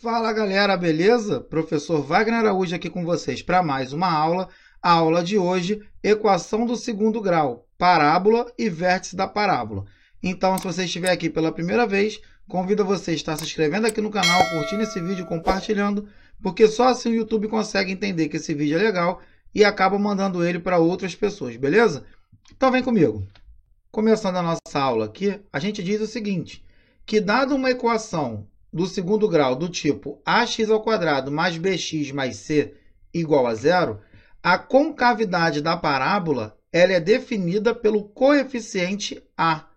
Fala galera, beleza? Professor Wagner Araújo aqui com vocês para mais uma aula. A aula de hoje, equação do segundo grau, parábola e vértice da parábola. Então, se você estiver aqui pela primeira vez, convido você a estar se inscrevendo aqui no canal, curtindo esse vídeo, compartilhando, porque só assim o YouTube consegue entender que esse vídeo é legal e acaba mandando ele para outras pessoas, beleza? Então vem comigo. Começando a nossa aula aqui, a gente diz o seguinte, que dada uma equação do segundo grau do tipo ax² mais bx mais c igual a zero, a concavidade da parábola ela é definida pelo coeficiente a.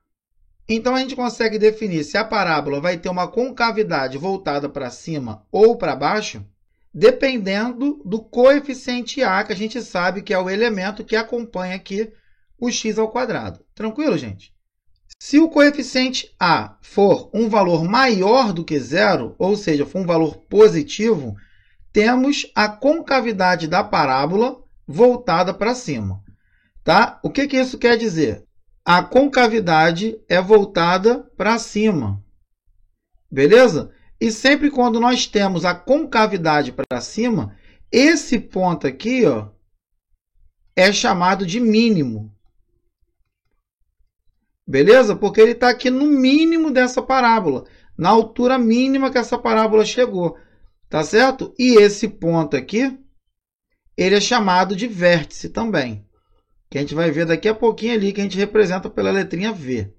Então, a gente consegue definir se a parábola vai ter uma concavidade voltada para cima ou para baixo, dependendo do coeficiente a, que a gente sabe que é o elemento que acompanha aqui o x². Tranquilo, gente? Se o coeficiente a for um valor maior do que zero, ou seja, for um valor positivo, temos a concavidade da parábola voltada para cima. Tá? O que isso quer dizer? A concavidade é voltada para cima. Beleza? E sempre quando nós temos a concavidade para cima, esse ponto aqui, ó, é chamado de mínimo. Beleza? Porque ele está aqui no mínimo dessa parábola, na altura mínima que essa parábola chegou. Tá certo? E esse ponto aqui, ele é chamado de vértice também. Que a gente vai ver daqui a pouquinho ali, que a gente representa pela letrinha V.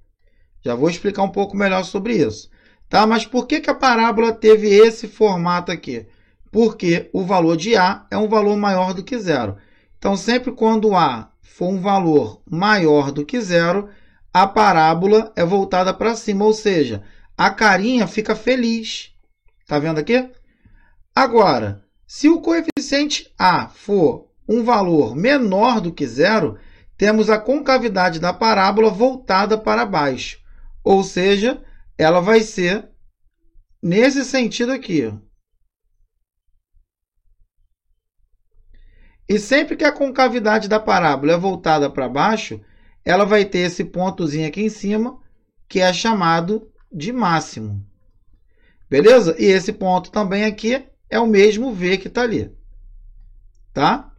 Já vou explicar um pouco melhor sobre isso. Tá? Mas por que a parábola teve esse formato aqui? Porque o valor de A é um valor maior do que zero. Então, sempre quando A for um valor maior do que zero, a parábola é voltada para cima, ou seja, a carinha fica feliz. Tá vendo aqui? Agora, se o coeficiente a for um valor menor do que zero, temos a concavidade da parábola voltada para baixo. Ou seja, ela vai ser nesse sentido aqui. E sempre que a concavidade da parábola é voltada para baixo, ela vai ter esse pontozinho aqui em cima, que é chamado de máximo. Beleza? E esse ponto também aqui é o mesmo V que está ali. Tá?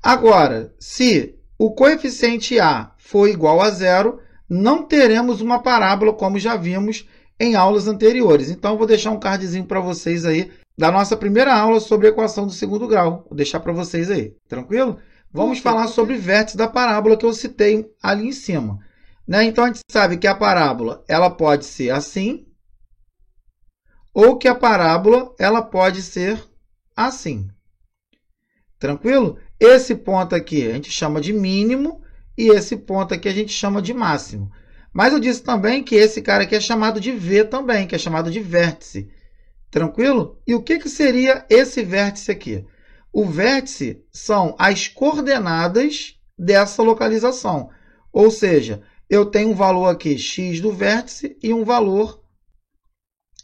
Agora, se o coeficiente A for igual a zero, não teremos uma parábola, como já vimos em aulas anteriores. Então, eu vou deixar um cardzinho para vocês aí, da nossa primeira aula sobre a equação do segundo grau. Vou deixar para vocês aí. Tranquilo? Vamos falar sobre vértice da parábola que eu citei ali em cima. Né? Então, a gente sabe que a parábola ela pode ser assim, ou que a parábola ela pode ser assim. Tranquilo? Esse ponto aqui a gente chama de mínimo e esse ponto aqui a gente chama de máximo. Mas eu disse também que esse cara aqui é chamado de V também, que é chamado de vértice. Tranquilo? E o que seria esse vértice aqui? O vértice são as coordenadas dessa localização. Ou seja, eu tenho um valor aqui x do vértice e um valor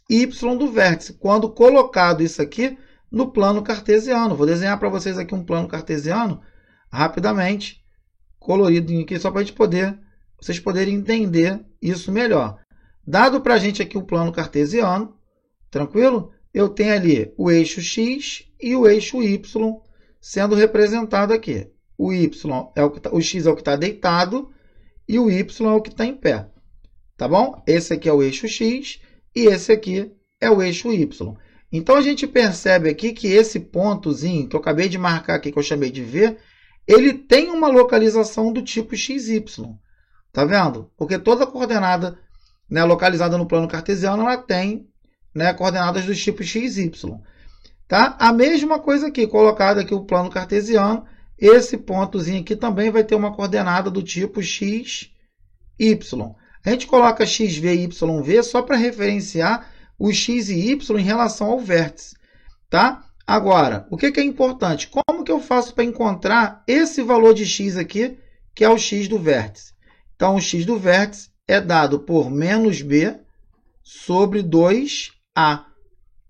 y do vértice, quando colocado isso aqui no plano cartesiano. Vou desenhar para vocês aqui um plano cartesiano, rapidamente, coloridinho aqui, só para vocês poderem entender isso melhor. Dado para a gente aqui o plano cartesiano, tranquilo? Eu tenho ali o eixo x e o eixo y sendo representado aqui. O y é o x é o que está deitado e o y é o que está em pé. Tá bom? Esse aqui é o eixo x e esse aqui é o eixo y. Então, a gente percebe aqui que esse pontozinho que eu acabei de marcar aqui, que eu chamei de V, ele tem uma localização do tipo XY. Tá vendo? Porque toda coordenada, né, localizada no plano cartesiano, ela tem, né, coordenadas do tipo XY. Tá? A mesma coisa aqui, colocado aqui o plano cartesiano, esse pontozinho aqui também vai ter uma coordenada do tipo XY. A gente coloca XV e YV só para referenciar o x e y em relação ao vértice. Tá? Agora, o que é importante? Como que eu faço para encontrar esse valor de x aqui, que é o x do vértice? Então, o x do vértice é dado por menos b sobre 2a.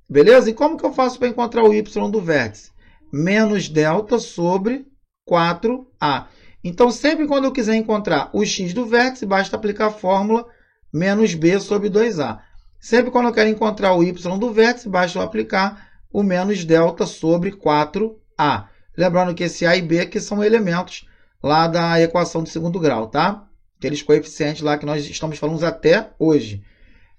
Beleza? E como que eu faço para encontrar o y do vértice? Menos delta sobre 4a. Então, sempre quando eu quiser encontrar o x do vértice, basta aplicar a fórmula menos b sobre 2a. Sempre quando eu quero encontrar o y do vértice, basta eu aplicar o menos delta sobre 4a. Lembrando que esse a e b aqui são elementos lá da equação de segundo grau, tá? Aqueles coeficientes lá que nós estamos falando até hoje.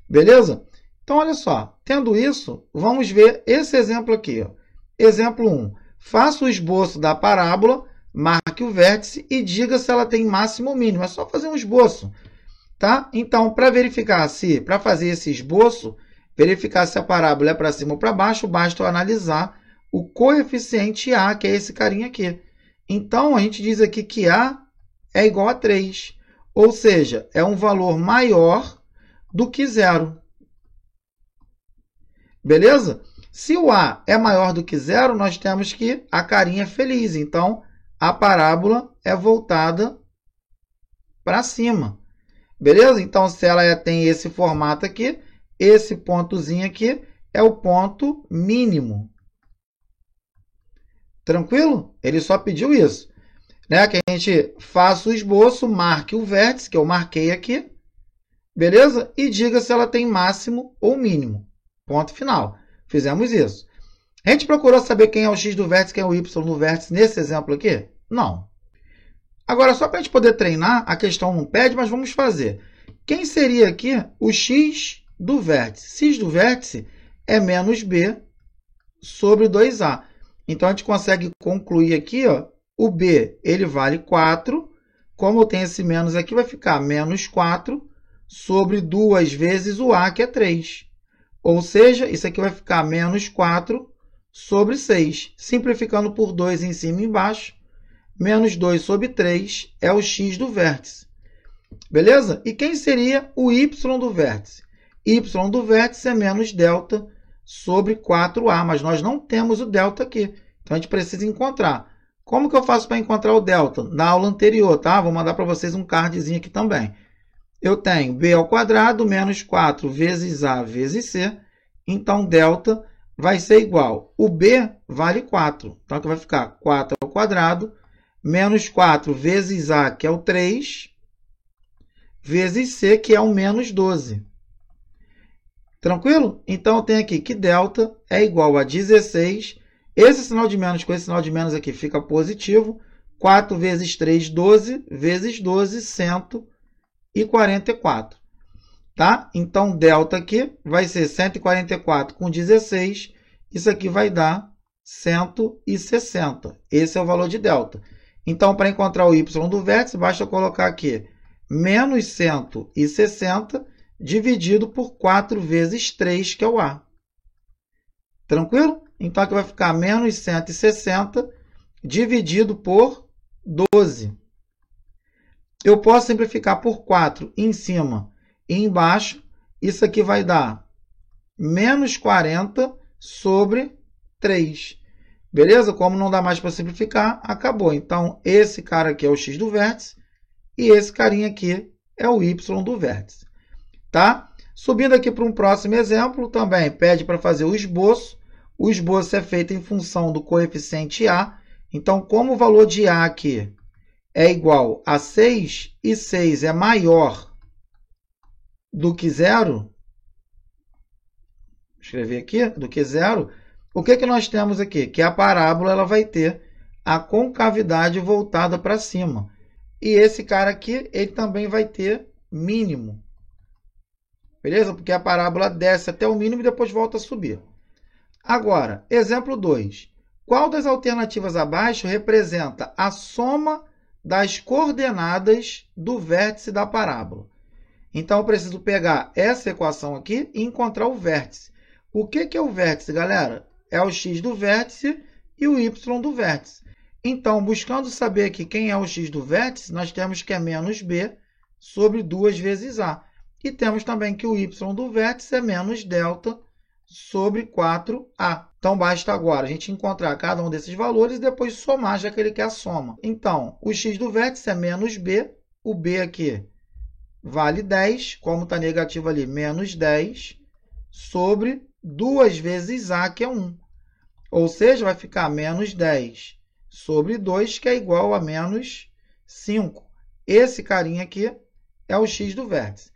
Beleza? Então, olha só. Tendo isso, vamos ver esse exemplo aqui. Ó. Exemplo 1. Faça o esboço da parábola, marque o vértice e diga se ela tem máximo ou mínimo. É só fazer um esboço. Tá? Então, para verificar se, para fazer esse esboço, verificar se a parábola é para cima ou para baixo, basta eu analisar o coeficiente A, que é esse carinha aqui. Então, a gente diz aqui que A é igual a 3. Ou seja, é um valor maior do que 0. Beleza? Se o A é maior do que 0, nós temos que a carinha é feliz. Então, a parábola é voltada para cima. Beleza? Então, se ela tem esse formato aqui, esse pontozinho aqui é o ponto mínimo. Tranquilo? Ele só pediu isso. Né? Que a gente faça o esboço, marque o vértice, que eu marquei aqui. Beleza? E diga se ela tem máximo ou mínimo. Ponto final. Fizemos isso. A gente procurou saber quem é o x do vértice, quem é o y do vértice nesse exemplo aqui? Não. Agora, só para a gente poder treinar, a questão não pede, mas vamos fazer. Quem seria aqui o x do vértice? X do vértice é menos b sobre 2a. Então, a gente consegue concluir aqui, ó, o b ele vale 4. Como eu tenho esse menos aqui, vai ficar menos 4 sobre 2 vezes o a, que é 3. Ou seja, isso aqui vai ficar menos 4 sobre 6. Simplificando por 2 em cima e embaixo, menos 2 sobre 3 é o x do vértice. Beleza? E quem seria o y do vértice? Y do vértice é menos delta sobre 4a, mas nós não temos o delta aqui. Então, a gente precisa encontrar. Como que eu faço para encontrar o delta? Na aula anterior, tá? Vou mandar para vocês um cardzinho aqui também. Eu tenho b ao quadrado menos 4 vezes a vezes c. Então, delta vai ser igual. O b vale 4. Então, aqui vai ficar 4 ao quadrado menos 4 vezes a, que é o 3, vezes c, que é o menos 12. Tranquilo? Então, eu tenho aqui que delta é igual a 16. Esse sinal de menos com esse sinal de menos aqui fica positivo. 4 vezes 3, 12, vezes 12, 144. Tá? Então, delta aqui vai ser 144 com 16. Isso aqui vai dar 160. Esse é o valor de delta. Então, para encontrar o y do vértice, basta colocar aqui menos 160 dividido por 4 vezes 3, que é o a. Tranquilo? Então, aqui vai ficar menos 160 dividido por 12. Eu posso simplificar por 4 em cima e embaixo. Isso aqui vai dar menos 40 sobre 3. Beleza? Como não dá mais para simplificar, acabou. Então, esse cara aqui é o x do vértice e esse carinha aqui é o y do vértice. Tá? Subindo aqui para um próximo exemplo, também pede para fazer o esboço. O esboço é feito em função do coeficiente a. Então, como o valor de a aqui é igual a 6 e 6 é maior do que 0, vou escrever aqui, do que 0, o que nós temos aqui? Que a parábola ela vai ter a concavidade voltada para cima. E esse cara aqui, ele também vai ter mínimo. Beleza? Porque a parábola desce até o mínimo e depois volta a subir. Agora, exemplo 2. Qual das alternativas abaixo representa a soma das coordenadas do vértice da parábola? Então, eu preciso pegar essa equação aqui e encontrar o vértice. O que é o vértice, galera? É o x do vértice e o y do vértice. Então, buscando saber aqui quem é o x do vértice, nós temos que é menos b sobre 2 vezes a. E temos também que o y do vértice é menos delta sobre 4a. Então, basta agora a gente encontrar cada um desses valores e depois somar, já que ele quer a soma. Então, o x do vértice é menos b. O b aqui vale 10. Como está negativo ali, menos 10 sobre 2 vezes A, que é 1. Ou seja, vai ficar menos 10 sobre 2, que é igual a menos 5. Esse carinha aqui é o x do vértice.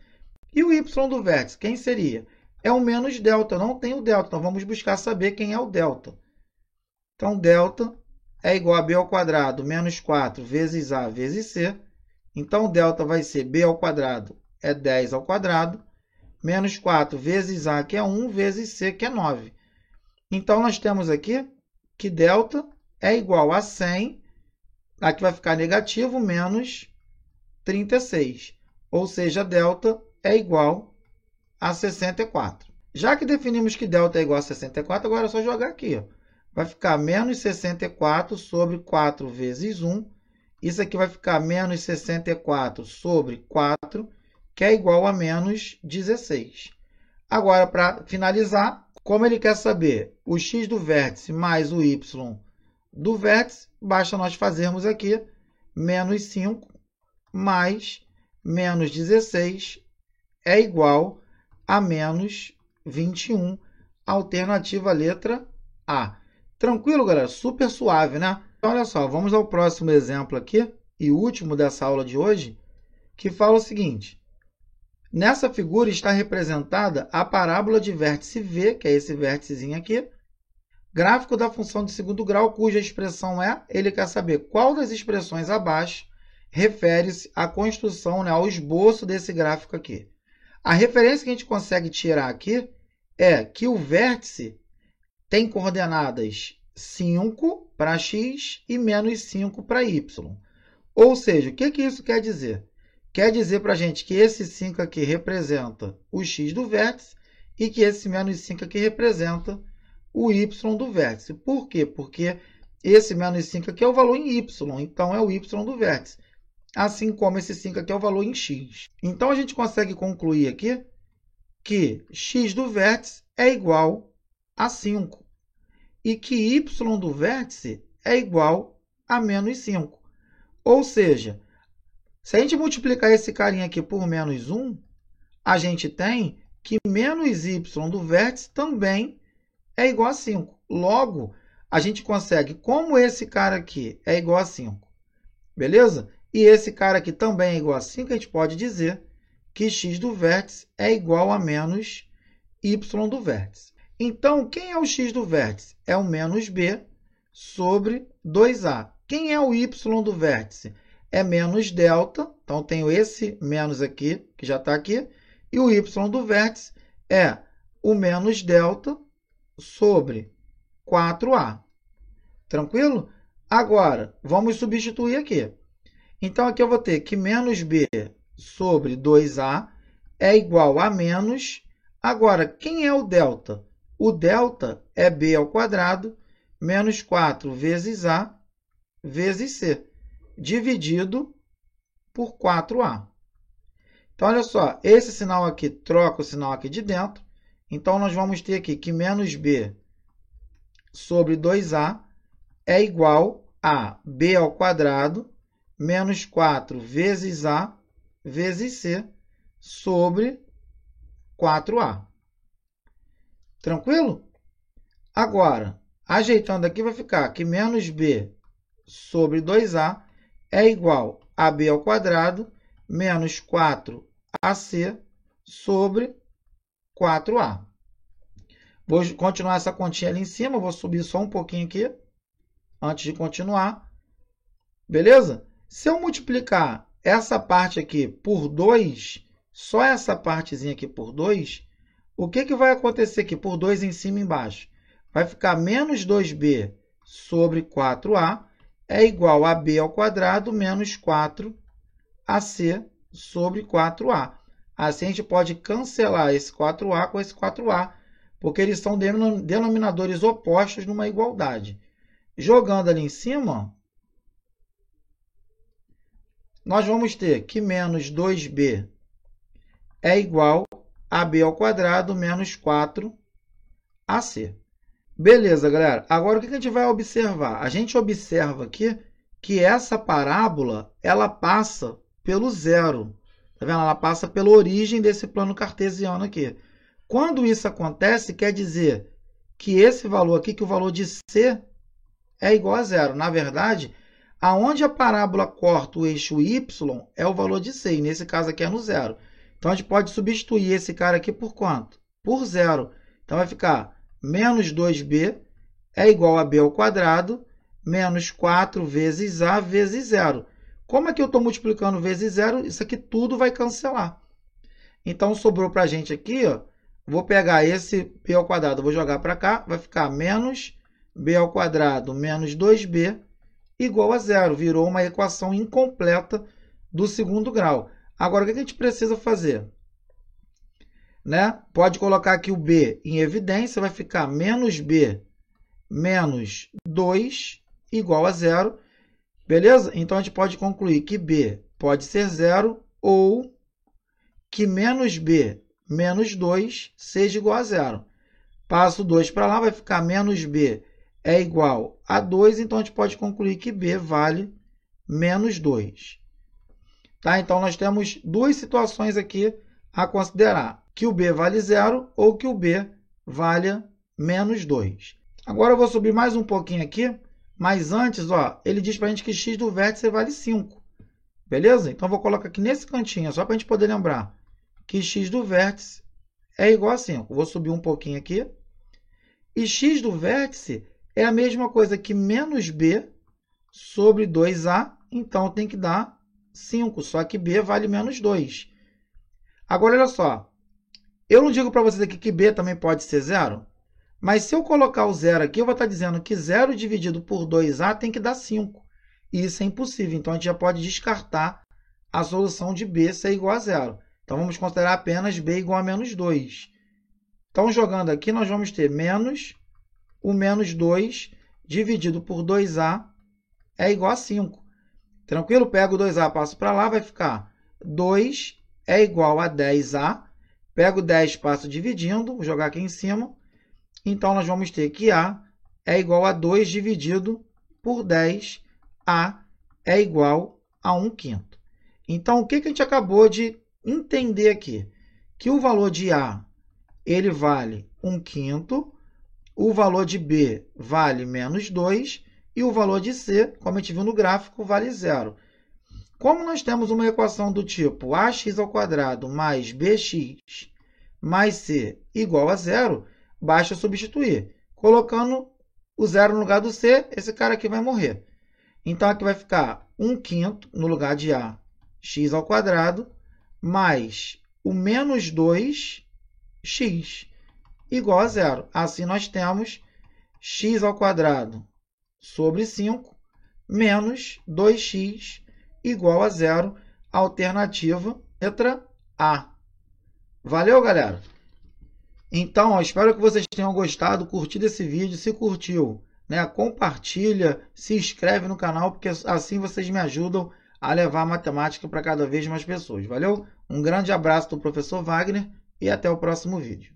E o y do vértice, quem seria? É o menos delta, não tem o delta. Então, vamos buscar saber quem é o delta. Então, delta é igual a b ao quadrado menos 4 vezes a vezes c. Então, delta vai ser b ao quadrado é 10 ao quadrado, menos 4 vezes a, que é 1, vezes c, que é 9. Então, nós temos aqui que delta é igual a 100, aqui vai ficar negativo, menos 36. Ou seja, delta é igual a 64. Já que definimos que delta é igual a 64, agora é só jogar aqui. Ó. Vai ficar menos 64 sobre 4 vezes 1. Isso aqui vai ficar menos 64 sobre 4, que é igual a menos 16. Agora, para finalizar, como ele quer saber o x do vértice mais o y do vértice, basta nós fazermos aqui menos 5 mais menos 16 é igual a menos 21, alternativa letra A. Tranquilo, galera? Super suave, né? Então, olha só, vamos ao próximo exemplo aqui, e último dessa aula de hoje, que fala o seguinte. Nessa figura está representada a parábola de vértice V, que é esse vérticezinho aqui, gráfico da função de segundo grau, cuja expressão é, ele quer saber qual das expressões abaixo refere-se à construção, né, ao esboço desse gráfico aqui. A referência que a gente consegue tirar aqui é que o vértice tem coordenadas 5 para x e menos 5 para y. Ou seja, o que isso quer dizer? Quer dizer para a gente que esse 5 aqui representa o x do vértice e que esse menos 5 aqui representa o y do vértice. Por quê? Porque esse menos 5 aqui é o valor em y, então é o y do vértice. Assim como esse 5 aqui é o valor em x. Então, a gente consegue concluir aqui que x do vértice é igual a 5 e que y do vértice é igual a menos 5. Ou seja, se a gente multiplicar esse carinha aqui por menos 1, a gente tem que menos y do vértice também é igual a 5. Logo, a gente consegue, como esse cara aqui é igual a 5, beleza? E esse cara aqui também é igual a 5, a gente pode dizer que x do vértice é igual a menos y do vértice. Então, quem é o x do vértice? É o menos b sobre 2a. Quem é o y do vértice? É menos delta, então tenho esse menos aqui, que já está aqui, e o y do vértice é o menos delta sobre 4a. Tranquilo? Agora, vamos substituir aqui. Então, aqui eu vou ter que menos b sobre 2a é igual a menos. Agora, quem é o delta? O delta é b ao quadrado menos 4 vezes a vezes c, dividido por 4a. Então, olha só, esse sinal aqui troca o sinal aqui de dentro. Então, nós vamos ter aqui que menos b sobre 2a é igual a b ao quadrado menos 4 vezes a vezes c sobre 4a. Tranquilo? Agora, ajeitando aqui, vai ficar que menos b sobre 2a é igual a b ao quadrado menos 4ac sobre 4a. Vou continuar essa continha ali em cima, vou subir só um pouquinho aqui, antes de continuar. Beleza? Se eu multiplicar essa parte aqui por 2, só essa partezinha aqui por 2, o que vai acontecer aqui por 2 em cima e embaixo? Vai ficar menos 2b sobre 4a é igual a b ao quadrado menos 4ac sobre 4a. Assim, a gente pode cancelar esse 4a com esse 4a, porque eles são denominadores opostos numa igualdade. Jogando ali em cima, nós vamos ter que menos 2b é igual a b ao quadrado menos 4ac. Beleza, galera. Agora, o que a gente vai observar? A gente observa aqui que essa parábola ela passa pelo zero. Tá vendo? Ela passa pela origem desse plano cartesiano aqui. Quando isso acontece, quer dizer que esse valor aqui, que o valor de C é igual a zero. Na verdade, aonde a parábola corta o eixo Y é o valor de C, e nesse caso aqui é no zero. Então, a gente pode substituir esse cara aqui por quanto? Por zero. Então, vai ficar menos 2b é igual a b ao quadrado, menos 4 vezes a vezes zero. Como é que eu estou multiplicando vezes zero? Isso aqui tudo vai cancelar. Então, sobrou para a gente aqui, ó, vou pegar esse b ao quadrado, vou jogar para cá, vai ficar menos b ao quadrado menos 2b igual a zero. Virou uma equação incompleta do segundo grau. Agora, o que a gente precisa fazer? Né? Pode colocar aqui o b em evidência, vai ficar menos b menos 2 igual a zero. Beleza? Então, a gente pode concluir que b pode ser zero ou que menos b menos 2 seja igual a zero. Passo 2 para lá, vai ficar menos b é igual a 2, então a gente pode concluir que b vale menos 2. Tá? Então, nós temos duas situações aqui a considerar, que o b vale zero ou que o b valha menos 2. Agora, eu vou subir mais um pouquinho aqui, mas antes, ó, ele diz para a gente que x do vértice vale 5. Beleza? Então, eu vou colocar aqui nesse cantinho, só para a gente poder lembrar que x do vértice é igual a 5. Vou subir um pouquinho aqui. E x do vértice é a mesma coisa que menos b sobre 2a, então tem que dar 5, só que b vale menos 2. Agora, olha só, eu não digo para vocês aqui que b também pode ser zero, mas se eu colocar o zero aqui, eu vou estar dizendo que 0 dividido por 2a tem que dar 5. E isso é impossível, então a gente já pode descartar a solução de b ser igual a zero. Então, vamos considerar apenas b igual a menos 2. Então, jogando aqui, nós vamos ter menos o menos 2 dividido por 2a é igual a 5. Tranquilo? Pego o 2a, passo para lá, vai ficar 2 é igual a 10a. Pego 10, passo dividindo, vou jogar aqui em cima. Então, nós vamos ter que a é igual a 2 dividido por 10. A é igual a 1/5. Então, o que a gente acabou de entender aqui? Que o valor de a ele vale 1/5. O valor de b vale menos 2 e o valor de c, como a gente viu no gráfico, vale zero. Como nós temos uma equação do tipo ax ao quadrado mais bx mais c igual a zero, basta substituir. Colocando o zero no lugar do c, esse cara aqui vai morrer. Então, aqui vai ficar 1/5 no lugar de a, x ao quadrado, mais o menos 2x igual a zero. Assim, nós temos x ao quadrado sobre 5 menos 2x igual a zero. Alternativa, letra A. Valeu, galera? Então, ó, espero que vocês tenham gostado, curtido esse vídeo. Se curtiu, né, compartilha, se inscreve no canal, porque assim vocês me ajudam a levar a matemática para cada vez mais pessoas. Valeu? Um grande abraço do professor Wagner e até o próximo vídeo.